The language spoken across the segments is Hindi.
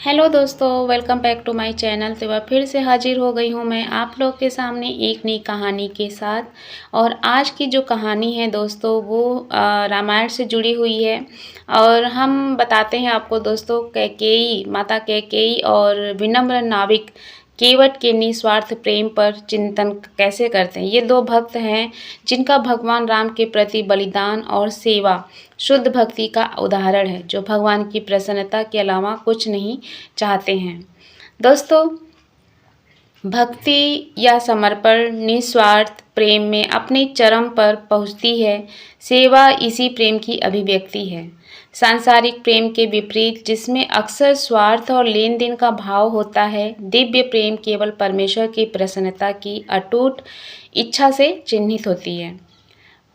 हेलो दोस्तों, welcome back to my channel. तो वह फिर से हाजिर हो गई हूँ मैं आप लोग के सामने एक नई कहानी के साथ। और आज की जो कहानी है दोस्तों वो रामायण से जुड़ी हुई है। और हम बताते हैं आपको दोस्तों, कैकेयी माता कैकेयी और विनम्र नाविक केवट के निस्वार्थ प्रेम पर चिंतन कैसे करते हैं। ये दो भक्त हैं जिनका भगवान राम के प्रति बलिदान और सेवा शुद्ध भक्ति का उदाहरण है, जो भगवान की प्रसन्नता के अलावा कुछ नहीं चाहते हैं। दोस्तों, भक्ति या समर्पण निस्वार्थ प्रेम में अपने चरम पर पहुंचती है। सेवा इसी प्रेम की अभिव्यक्ति है। सांसारिक प्रेम के विपरीत, जिसमें अक्सर स्वार्थ और लेन देन का भाव होता है, दिव्य प्रेम केवल परमेश्वर की प्रसन्नता की अटूट इच्छा से चिन्हित होती है।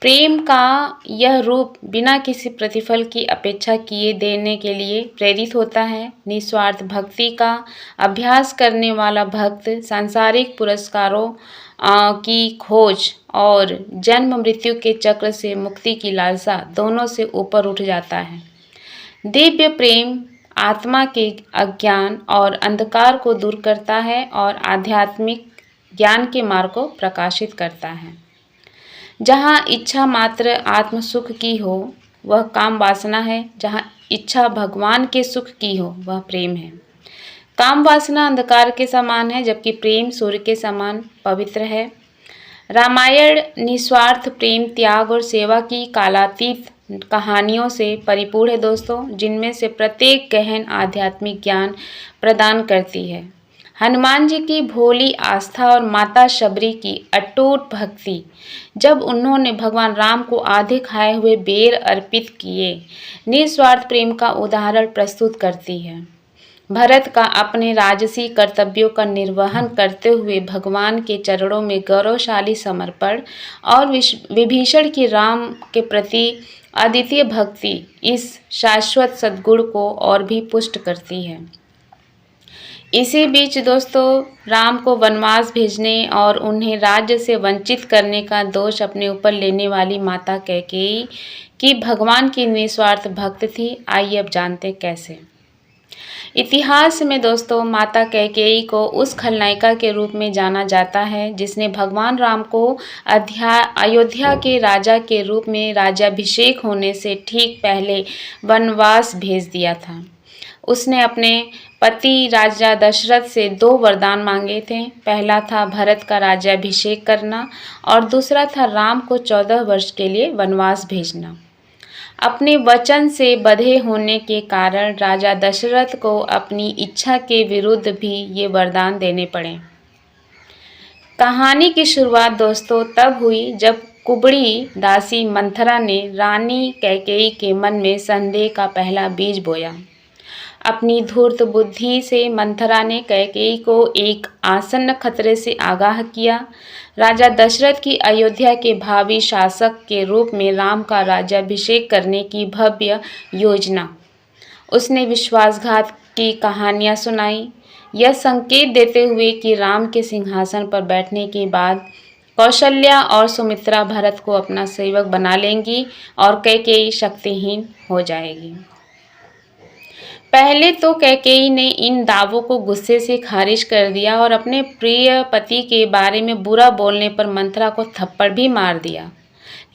प्रेम का यह रूप बिना किसी प्रतिफल की अपेक्षा किए देने के लिए प्रेरित होता है। निस्वार्थ भक्ति का अभ्यास करने वाला भक्त सांसारिक पुरस्कारों की खोज और जन्म मृत्यु के चक्र से मुक्ति की लालसा दोनों से ऊपर उठ जाता है। दिव्य प्रेम आत्मा के अज्ञान और अंधकार को दूर करता है और आध्यात्मिक ज्ञान के मार्ग को प्रकाशित करता है। जहाँ इच्छा मात्र आत्म सुख की हो वह काम वासना है, जहाँ इच्छा भगवान के सुख की हो वह प्रेम है। काम वासना अंधकार के समान है, जबकि प्रेम सूर्य के समान पवित्र है। रामायण निस्वार्थ प्रेम, त्याग और सेवा की कालातीत कहानियों से परिपूर्ण है दोस्तों, जिनमें से प्रत्येक गहन आध्यात्मिक ज्ञान प्रदान करती है। हनुमान जी की भोली आस्था और माता शबरी की अटूट भक्ति, जब उन्होंने भगवान राम को आधे खाए हुए बेर अर्पित किए, निस्वार्थ प्रेम का उदाहरण प्रस्तुत करती है। भरत का अपने राजसी कर्तव्यों का निर्वहन करते हुए भगवान के चरणों में गौरवशाली समर्पण और विभीषण की राम के प्रति अद्वितीय भक्ति इस शाश्वत सद्गुण को और भी पुष्ट करती है। इसी बीच दोस्तों, राम को वनवास भेजने और उन्हें राज्य से वंचित करने का दोष अपने ऊपर लेने वाली माता कैकेयी की भगवान की निस्वार्थ भक्त थी। आइए अब जानते हैं कैसे। इतिहास में दोस्तों, माता कैकेयी को उस खलनायिका के रूप में जाना जाता है जिसने भगवान राम को अयोध्या के राजा के रूप में राज्याभिषेक होने से ठीक पहले वनवास भेज दिया था। उसने अपने पति राजा दशरथ से 2 वरदान मांगे थे। पहला था भरत का राज्याभिषेक करना और दूसरा था राम को 14 वर्ष के लिए वनवास भेजना। अपने वचन से बंधे होने के कारण राजा दशरथ को अपनी इच्छा के विरुद्ध भी ये वरदान देने पड़े। कहानी की शुरुआत दोस्तों तब हुई जब कुबड़ी दासी मंथरा ने रानी कैकेयी के मन में संदेह का पहला बीज बोया। अपनी धूर्त बुद्धि से मंथरा ने कैकेयी को एक आसन्न खतरे से आगाह किया। राजा दशरथ की अयोध्या के भावी शासक के रूप में राम का राज्याभिषेक करने की भव्य योजना। उसने विश्वासघात की कहानियां सुनाई, यह संकेत देते हुए कि राम के सिंहासन पर बैठने के बाद कौशल्या और सुमित्रा भरत को अपना सेवक बना लेंगी और कैकेयी शक्तिहीन हो जाएगी। पहले तो कैकेयी ने इन दावों को गुस्से से खारिज कर दिया और अपने प्रिय पति के बारे में बुरा बोलने पर मंथरा को थप्पड़ भी मार दिया।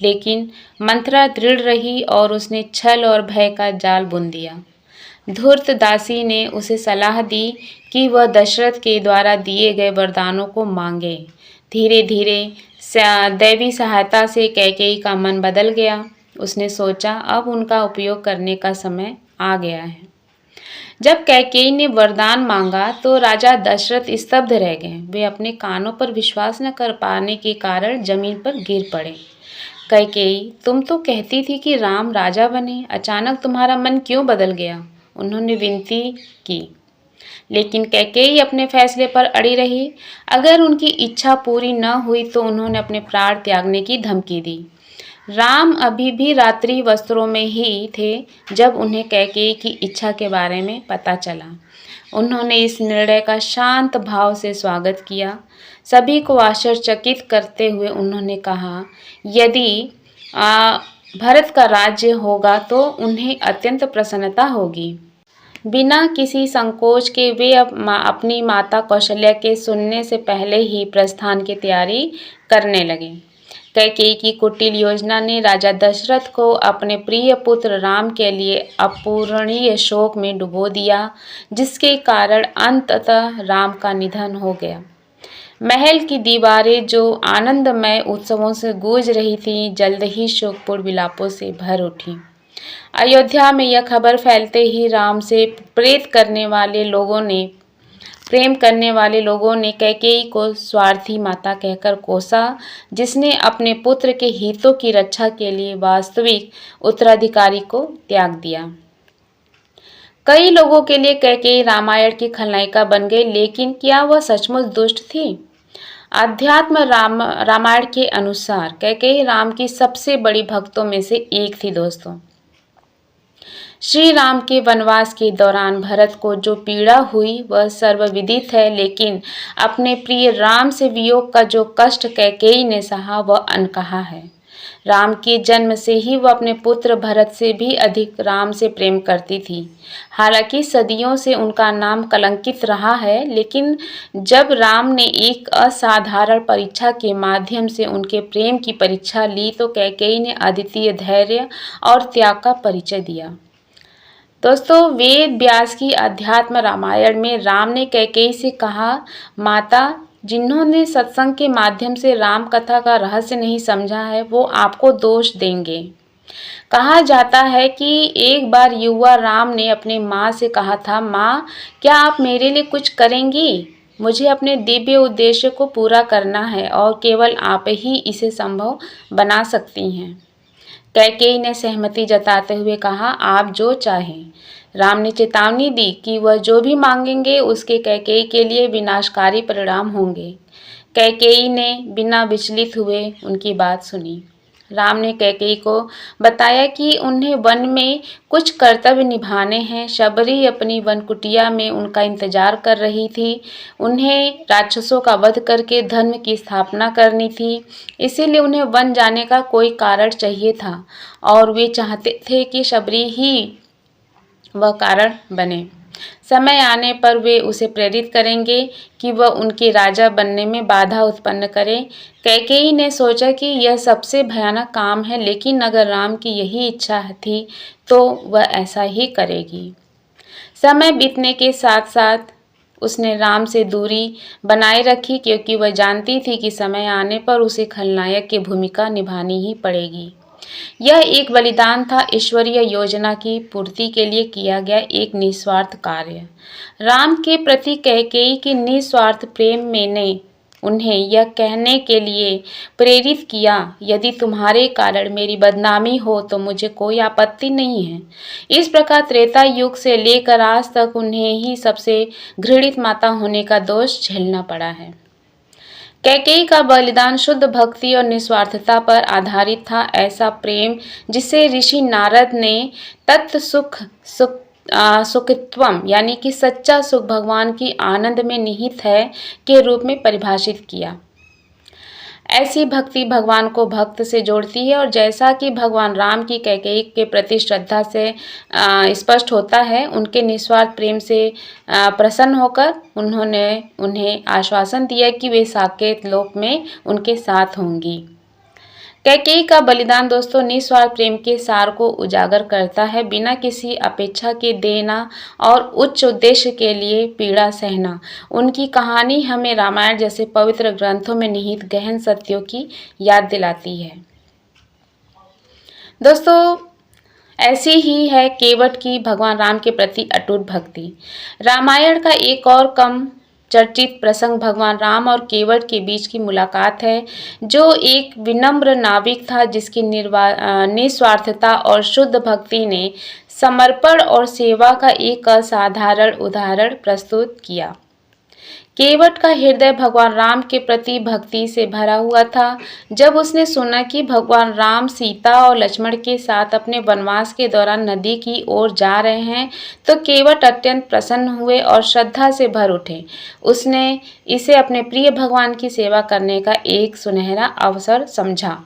लेकिन मंथरा दृढ़ रही और उसने छल और भय का जाल बुन दिया। धूर्त दासी ने उसे सलाह दी कि वह दशरथ के द्वारा दिए गए वरदानों को मांगे। धीरे धीरे दैवी सहायता से कैकेयी का मन बदल गया। उसने सोचा अब उनका उपयोग करने का समय आ गया है। जब कैकेयी ने वरदान मांगा तो राजा दशरथ स्तब्ध रह गए। वे अपने कानों पर विश्वास न कर पाने के कारण जमीन पर गिर पड़े। कैकेयी, तुम तो कहती थी कि राम राजा बने, अचानक तुम्हारा मन क्यों बदल गया? उन्होंने विनती की। लेकिन कैकेयी अपने फैसले पर अड़ी रही। अगर उनकी इच्छा पूरी न हुई तो उन्होंने अपने प्राण त्यागने की धमकी दी। राम अभी भी रात्रि वस्त्रों में ही थे जब उन्हें कैकेयी की इच्छा के बारे में पता चला। उन्होंने इस निर्णय का शांत भाव से स्वागत किया। सभी को आश्चर्यचकित करते हुए उन्होंने कहा, यदि भरत का राज्य होगा तो उन्हें अत्यंत प्रसन्नता होगी। बिना किसी संकोच के वे अपनी माता कौशल्या के सुनने से पहले ही प्रस्थान की तैयारी करने लगे। कैकेयी की कुटिल योजना ने राजा दशरथ को अपने प्रिय पुत्र राम के लिए अपूरणीय शोक में डुबो दिया, जिसके कारण अंततः राम का निधन हो गया। महल की दीवारें जो आनंदमय उत्सवों से गूंज रही थीं, जल्द ही शोकपूर्ण विलापों से भर उठी। अयोध्या में यह खबर फैलते ही राम से प्रेम करने वाले लोगों ने कैकेयी को स्वार्थी माता कहकर कोसा, जिसने अपने पुत्र के हितों की रक्षा के लिए वास्तविक उत्तराधिकारी को त्याग दिया। कई लोगों के लिए कैकेयी रामायण की खलनायिका बन गई, लेकिन क्या वह सचमुच दुष्ट थी? अध्यात्म रामायण के अनुसार कैकेयी राम की सबसे बड़ी भक्तों में से एक थी। दोस्तों, श्री राम के वनवास के दौरान भरत को जो पीड़ा हुई वह सर्वविदित है, लेकिन अपने प्रिय राम से वियोग का जो कष्ट कैकेयी ने सहा वह अनकहा है। राम के जन्म से ही वह अपने पुत्र भरत से भी अधिक राम से प्रेम करती थी। हालांकि सदियों से उनका नाम कलंकित रहा है, लेकिन जब राम ने एक असाधारण परीक्षा के माध्यम से उनके प्रेम की परीक्षा ली तो कैकेयी ने अद्वितीय धैर्य और त्याग का परिचय दिया। दोस्तों, वेद व्यास की अध्यात्म रामायण में राम ने कैकेयी से कहा, माता, जिन्होंने सत्संग के माध्यम से राम कथा का रहस्य नहीं समझा है वो आपको दोष देंगे। कहा जाता है कि एक बार युवा राम ने अपनी माँ से कहा था, माँ, क्या आप मेरे लिए कुछ करेंगी? मुझे अपने दिव्य उद्देश्य को पूरा करना है और केवल आप ही इसे संभव बना सकती हैं। कैकेयी ने सहमति जताते हुए कहा, आप जो चाहें। राम ने चेतावनी दी कि वह जो भी मांगेंगे उसके कैकेयी के लिए विनाशकारी परिणाम होंगे। कैकेयी ने बिना विचलित हुए उनकी बात सुनी। राम ने कैकेयी को बताया कि उन्हें वन में कुछ कर्तव्य निभाने हैं। शबरी अपनी वन कुटिया में उनका इंतजार कर रही थी। उन्हें राक्षसों का वध करके धर्म की स्थापना करनी थी, इसीलिए उन्हें वन जाने का कोई कारण चाहिए था और वे चाहते थे कि शबरी ही वह कारण बने। समय आने पर वे उसे प्रेरित करेंगे कि वह उनके राजा बनने में बाधा उत्पन्न करे। कैकेयी ने सोचा कि यह सबसे भयानक काम है, लेकिन अगर राम की यही इच्छा थी तो वह ऐसा ही करेगी। समय बीतने के साथ साथ उसने राम से दूरी बनाए रखी, क्योंकि वह जानती थी कि समय आने पर उसे खलनायक की भूमिका निभानी ही पड़ेगी। यह एक बलिदान था, ईश्वरीय योजना की पूर्ति के लिए किया गया एक निस्वार्थ कार्य। राम के प्रति कैकेयी के निस्वार्थ प्रेम ने उन्हें यह कहने के लिए प्रेरित किया, यदि तुम्हारे कारण मेरी बदनामी हो तो मुझे कोई आपत्ति नहीं है। इस प्रकार त्रेता युग से लेकर आज तक उन्हें ही सबसे घृणित माता होने का दोष झेलना पड़ा है। कैकेयी का बलिदान शुद्ध भक्ति और निस्वार्थता पर आधारित था। ऐसा प्रेम जिसे ऋषि नारद ने तत्व सुखत्वम यानी कि सच्चा सुख भगवान की आनंद में निहित है के रूप में परिभाषित किया। ऐसी भक्ति भगवान को भक्त से जोड़ती है और जैसा कि भगवान राम की कैकेयी के प्रति श्रद्धा से स्पष्ट होता है, उनके निस्वार्थ प्रेम से प्रसन्न होकर उन्होंने उन्हें आश्वासन दिया कि वे साकेत लोक में उनके साथ होंगी। कैकेयी का बलिदान दोस्तों निस्वार्थ प्रेम के सार को उजागर करता है। बिना किसी अपेक्षा के देना और उच्च उद्देश्य के लिए पीड़ा सहना। उनकी कहानी हमें रामायण जैसे पवित्र ग्रंथों में निहित गहन सत्यों की याद दिलाती है। दोस्तों, ऐसी ही है केवट की भगवान राम के प्रति अटूट भक्ति। रामायण का एक और कम चर्चित प्रसंग भगवान राम और केवट के बीच की मुलाकात है, जो एक विनम्र नाविक था जिसकी निस्वार्थता और शुद्ध भक्ति ने समर्पण और सेवा का एक असाधारण उदाहरण प्रस्तुत किया। केवट का हृदय भगवान राम के प्रति भक्ति से भरा हुआ था। जब उसने सुना कि भगवान राम सीता और लक्ष्मण के साथ अपने वनवास के दौरान नदी की ओर जा रहे हैं तो केवट अत्यंत प्रसन्न हुए और श्रद्धा से भर उठे। उसने इसे अपने प्रिय भगवान की सेवा करने का एक सुनहरा अवसर समझा।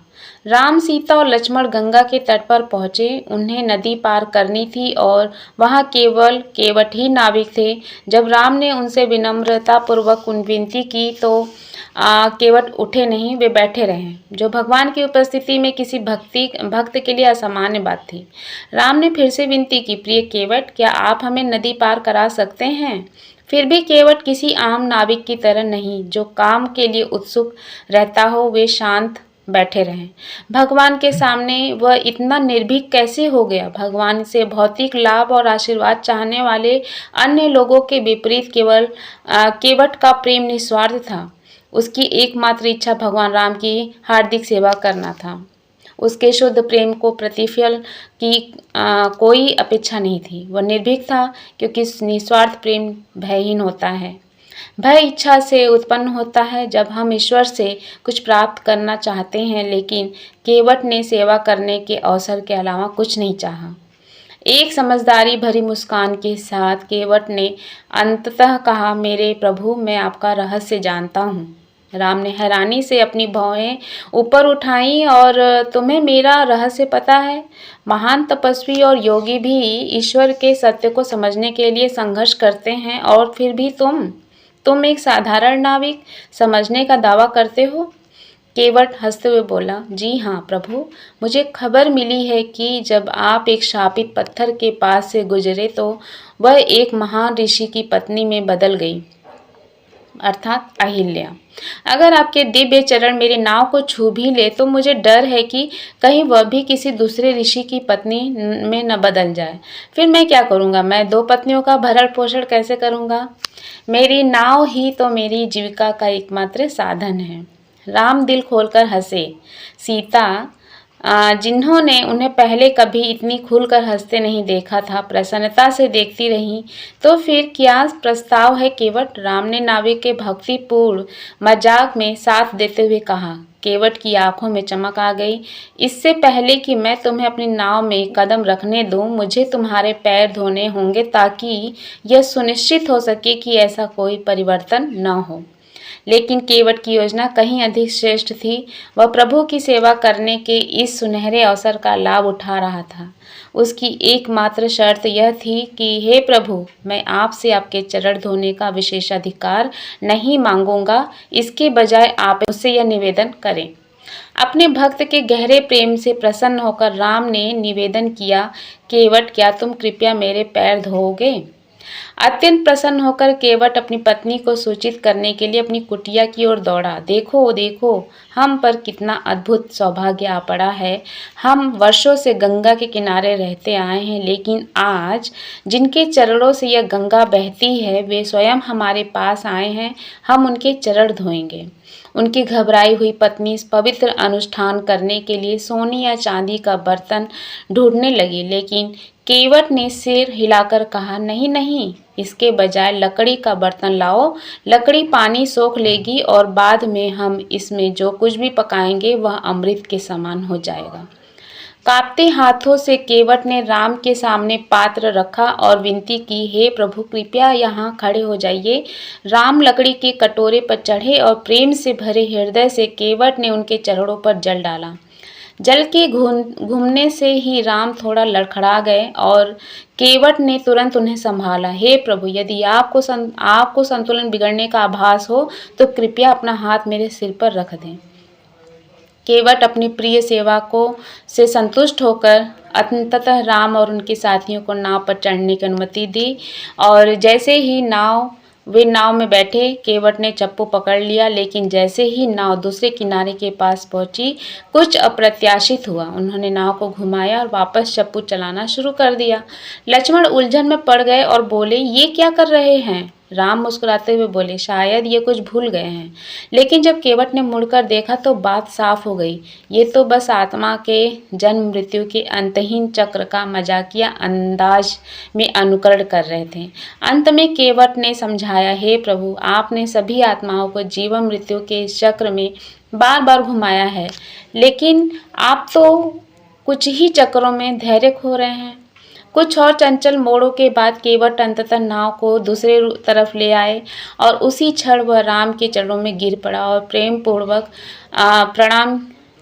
राम, सीता और लक्ष्मण गंगा के तट पर पहुंचे। उन्हें नदी पार करनी थी और वहां केवल केवट ही नाविक थे। जब राम ने उनसे विनम्रतापूर्वक विनती की तो केवट उठे नहीं, वे बैठे रहे, जो भगवान की उपस्थिति में किसी भक्त के लिए असामान्य बात थी। राम ने फिर से विनती की, प्रिय केवट, क्या आप हमें नदी पार करा सकते हैं? फिर भी केवट किसी आम नाविक की तरह नहीं, जो काम के लिए उत्सुक रहता हो, वे शांत बैठे रहें। भगवान के सामने वह इतना निर्भीक कैसे हो गया? भगवान से भौतिक लाभ और आशीर्वाद चाहने वाले अन्य लोगों के विपरीत केवल केवट का प्रेम निस्वार्थ था। उसकी एकमात्र इच्छा भगवान राम की हार्दिक सेवा करना था। उसके शुद्ध प्रेम को प्रतिफल की कोई अपेक्षा नहीं थी। वह निर्भीक था, क्योंकि निस्वार्थ प्रेम भयहीन होता है। भय इच्छा से उत्पन्न होता है, जब हम ईश्वर से कुछ प्राप्त करना चाहते हैं, लेकिन केवट ने सेवा करने के अवसर के अलावा कुछ नहीं चाहा। एक समझदारी भरी मुस्कान के साथ केवट ने अंततः कहा, मेरे प्रभु, मैं आपका रहस्य जानता हूँ। राम ने हैरानी से अपनी भौहें ऊपर उठाई, और तुम्हें मेरा रहस्य पता है? महान तपस्वी और योगी भी ईश्वर के सत्य को समझने के लिए संघर्ष करते हैं, और फिर भी तुम एक साधारण नाविक समझने का दावा करते हो? केवट हंसते हुए बोला, जी हाँ प्रभु, मुझे खबर मिली है कि जब आप एक शापित पत्थर के पास से गुजरे तो वह एक महान ऋषि की पत्नी में बदल गई, अर्थात अहिल्या। अगर आपके दिव्य चरण मेरी नाव को छू भी ले तो मुझे डर है कि कहीं वह भी किसी दूसरे ऋषि की पत्नी में न बदल जाए। फिर मैं क्या करूँगा? मैं 2 पत्नियों का भरण पोषण कैसे करूँगा? मेरी नाव ही तो मेरी जीविका का एकमात्र साधन है। राम दिल खोलकर हंसे। सीता, जिन्होंने उन्हें पहले कभी इतनी खुलकर हंसते नहीं देखा था, प्रसन्नता से देखती रहीं। तो फिर क्या प्रस्ताव है केवट? राम ने नाविक के भक्तिपूर्ण मजाक में साथ देते हुए कहा। केवट की आंखों में चमक आ गई। इससे पहले कि मैं तुम्हें अपनी नाव में कदम रखने दूं, मुझे तुम्हारे पैर धोने होंगे, ताकि यह सुनिश्चित हो सके कि ऐसा कोई परिवर्तन न हो। लेकिन केवट की योजना कहीं अधिक श्रेष्ठ थी। वह प्रभु की सेवा करने के इस सुनहरे अवसर का लाभ उठा रहा था। उसकी एकमात्र शर्त यह थी कि हे प्रभु, मैं आपसे आपके चरण धोने का विशेषाधिकार नहीं मांगूंगा, इसके बजाय आप मुझसे यह निवेदन करें। अपने भक्त के गहरे प्रेम से प्रसन्न होकर राम ने निवेदन किया, केवट, क्या तुम कृपया मेरे पैर धोओगे? अत्यंत प्रसन्न होकर केवट अपनी पत्नी को सूचित करने के लिए अपनी कुटिया की ओर दौड़ा। देखो देखो, हम पर कितना अद्भुत सौभाग्य आ पड़ा है। हम वर्षों से गंगा के किनारे रहते आए हैं, लेकिन आज जिनके चरणों से यह गंगा बहती है, वे स्वयं हमारे पास आए हैं। हम उनके चरण धोएंगे। उनकी घबराई हुई पत्नी इस पवित्र अनुष्ठान करने के लिए सोने या चांदी का बर्तन ढूंढने लगी, लेकिन केवट ने सिर हिलाकर कहा, नहीं नहीं, इसके बजाय लकड़ी का बर्तन लाओ। लकड़ी पानी सोख लेगी और बाद में हम इसमें जो कुछ भी पकाएंगे वह अमृत के समान हो जाएगा। कांपते हाथों से केवट ने राम के सामने पात्र रखा और विनती की, हे प्रभु, कृपया यहाँ खड़े हो जाइए। राम लकड़ी के कटोरे पर चढ़े और प्रेम से भरे हृदय से केवट ने उनके चरणों पर जल डाला। जल के घूमने से ही राम थोड़ा लड़खड़ा गए और केवट ने तुरंत उन्हें संभाला। हे प्रभु, यदि आपको संतुलन बिगड़ने का आभास हो तो कृपया अपना हाथ मेरे सिर पर रख दें। केवट अपनी प्रिय सेवा को से संतुष्ट होकर अंततः राम और उनके साथियों को नाव पर चढ़ने की अनुमति दी, और जैसे ही वे नाव में बैठे, केवट ने चप्पू पकड़ लिया। लेकिन जैसे ही नाव दूसरे किनारे के पास पहुंची, कुछ अप्रत्याशित हुआ। उन्होंने नाव को घुमाया और वापस चप्पू चलाना शुरू कर दिया। लक्ष्मण उलझन में पड़ गए और बोले, ये क्या कर रहे हैं? राम मुस्कुराते हुए बोले, शायद ये कुछ भूल गए हैं। लेकिन जब केवट ने मुड़कर देखा तो बात साफ हो गई। ये तो बस आत्मा के जन्म मृत्यु के अंतहीन चक्र का मजाकिया अंदाज में अनुकरण कर रहे थे। अंत में केवट ने समझाया, हे प्रभु, आपने सभी आत्माओं को जीवन मृत्यु के इस चक्र में बार बार घुमाया है, लेकिन आप तो कुछ ही चक्रों में धैर्य खो रहे हैं। कुछ और चंचल मोड़ों के बाद केवट अंततः नाव को दूसरे तरफ ले आए, और उसी क्षण वह राम के चरणों में गिर पड़ा और प्रेम पूर्वक प्रणाम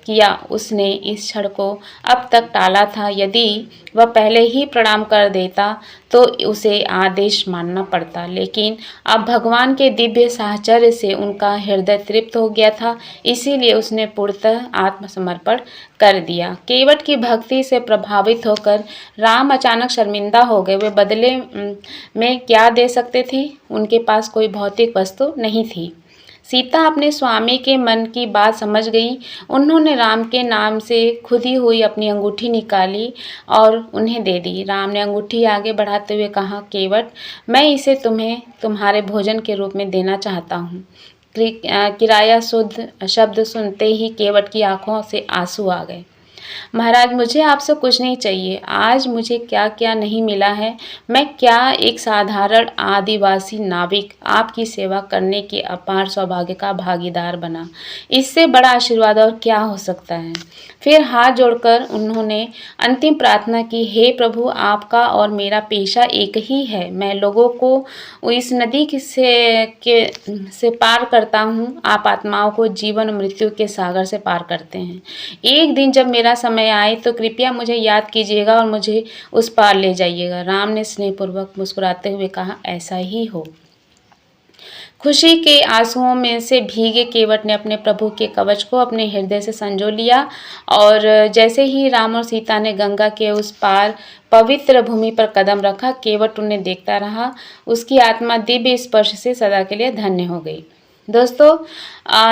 किया उसने इस क्षण को अब तक टाला था। यदि वह पहले ही प्रणाम कर देता तो उसे आदेश मानना पड़ता, लेकिन अब भगवान के दिव्य साहचर्य से उनका हृदय तृप्त हो गया था, इसीलिए उसने पूर्णतः आत्मसमर्पण कर दिया। केवट की भक्ति से प्रभावित होकर राम अचानक शर्मिंदा हो गए। वे बदले में क्या दे सकते थे? उनके पास कोई भौतिक वस्तु नहीं थी। सीता अपने स्वामी के मन की बात समझ गई। उन्होंने राम के नाम से खुदी हुई अपनी अंगूठी निकाली और उन्हें दे दी। राम ने अंगूठी आगे बढ़ाते हुए कहा, केवट, मैं इसे तुम्हें तुम्हारे भोजन के रूप में देना चाहता हूँ। किराया शुद्ध शब्द सुनते ही केवट की आंखों से आंसू आ गए। महाराज, मुझे आपसे कुछ नहीं चाहिए। आज मुझे क्या क्या नहीं मिला है। मैं क्या एक साधारण आदिवासी नाविक आपकी सेवा करने के अपार सौभाग्य का भागीदार बना। इससे बड़ा आशीर्वाद और क्या हो सकता है। फिर हाथ जोड़कर उन्होंने अंतिम प्रार्थना की, हे प्रभु, आपका और मेरा पेशा एक ही है। मैं लोगों को इस नदी से पार करता हूँ। आप आत्माओं को जीवन मृत्यु के सागर से पार करते हैं। एक दिन जब मेरा समय आए तो कृपया मुझे याद कीजिएगा और मुझे उस पार ले जाइएगा। राम ने स्नेहपूर्वक मुस्कुराते हुए कहा, ऐसा ही हो। खुशी के आंसुओं में से भीगे केवट ने अपने प्रभु के कवच को अपने हृदय से संजो लिया और जैसे ही राम और सीता ने गंगा के उस पार पवित्र भूमि पर कदम रखा, केवट उन्हें देखता रहा। उसकी आत्मा दिव्य स्पर्श से सदा के लिए धन्य हो गई। दोस्तों,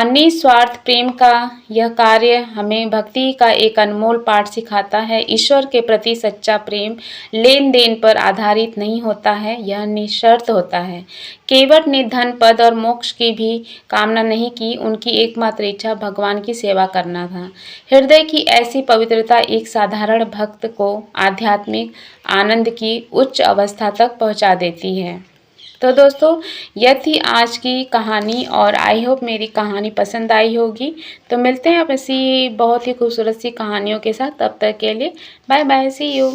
निस्वार्थ प्रेम का यह कार्य हमें भक्ति का एक अनमोल पाठ सिखाता है। ईश्वर के प्रति सच्चा प्रेम लेन देन पर आधारित नहीं होता है, यह निःशर्त होता है। केवट ने धन, पद और मोक्ष की भी कामना नहीं की। उनकी एकमात्र इच्छा भगवान की सेवा करना था। हृदय की ऐसी पवित्रता एक साधारण भक्त को आध्यात्मिक आनंद की उच्च अवस्था तक पहुंचा देती है। तो दोस्तों, यह थी आज की कहानी और आई होप मेरी कहानी पसंद आई होगी। तो मिलते हैं अब ऐसी बहुत ही खूबसूरत सी कहानियों के साथ। तब तक के लिए बाय बाय, सी यू।